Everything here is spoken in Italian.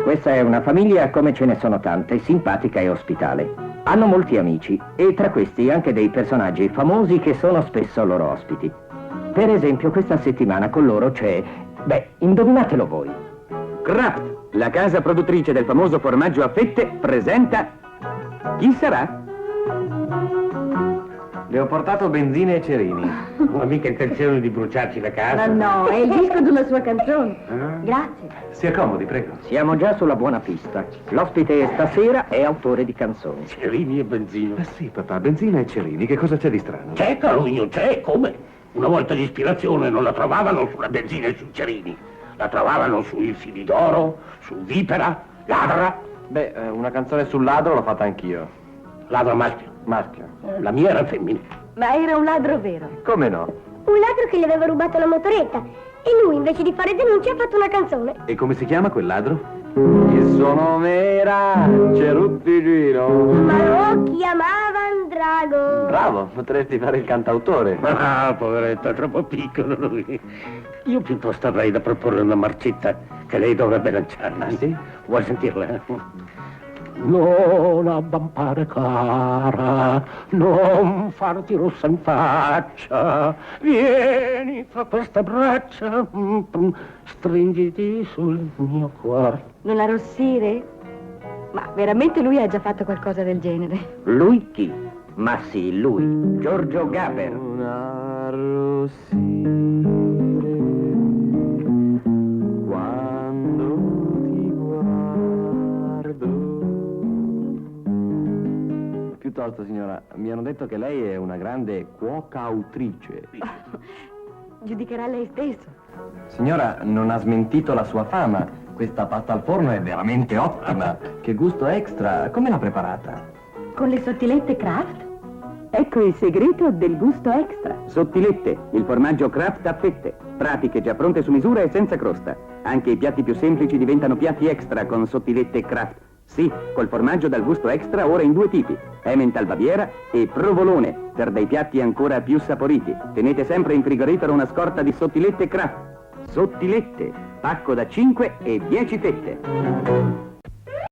Questa è una famiglia come ce ne sono tante, simpatica e ospitale. Hanno molti amici e tra questi anche dei personaggi famosi che sono spesso loro ospiti. Per esempio questa settimana con loro c'è... Beh, indovinatelo voi. Kraft, la casa produttrice del famoso formaggio a fette, presenta... Chi sarà? Le ho portato benzina e cerini. Non ho mica intenzione di bruciarci la casa. Ma no, è il disco di una sua canzone. Grazie. Si accomodi, prego. Siamo già sulla buona pista. L'ospite stasera è autore di canzoni. Cerini e benzina. Ma sì, papà, benzina e cerini, che cosa c'è di strano? C'è, caro mio, c'è, come? Una volta l'ispirazione non la trovavano sulla benzina e sui cerini. La trovavano sui fili d'oro, su Vipera, Ladra. Beh, una canzone sul ladro l'ho fatta anch'io. Ladro maschio. Maschio. La mia era femmina. Ma era un ladro vero. Come no? Un ladro che gli aveva rubato la motoretta e lui invece di fare denuncia ha fatto una canzone. E come si chiama quel ladro? Il suo nome era Cerutti Giro. Ma lo chiamavano Drago. Bravo, potresti fare il cantautore. Ah, poveretto, è troppo piccolo lui. Io piuttosto avrei da proporre una marcetta che lei dovrebbe lanciare. Ah, sì? Vuoi sentirla? Non abbampare cara, non farti rossa in faccia, vieni fra queste braccia, stringiti sul mio cuore. Non arrossire? Ma veramente lui ha già fatto qualcosa del genere. Lui chi? Ma sì, lui. Giorgio Gaber. Una arrossire quando ti guardo. Piuttosto, signora, mi hanno detto che lei è una grande cuoca autrice. Giudicherà lei stesso. Signora, non ha smentito la sua fama. Questa pasta al forno è veramente ottima. Che gusto extra. Come l'ha preparata? Con le sottilette Kraft? Ecco il segreto del gusto extra. Sottilette, il formaggio Kraft a fette. Pratiche già pronte su misura e senza crosta. Anche i piatti più semplici diventano piatti extra con sottilette Kraft. Sì, col formaggio dal gusto extra ora in due tipi, Emmental Baviera e Provolone, per dei piatti ancora più saporiti. Tenete sempre in frigorifero una scorta di sottilette Kraft. Sottilette, pacco da 5 e 10 fette.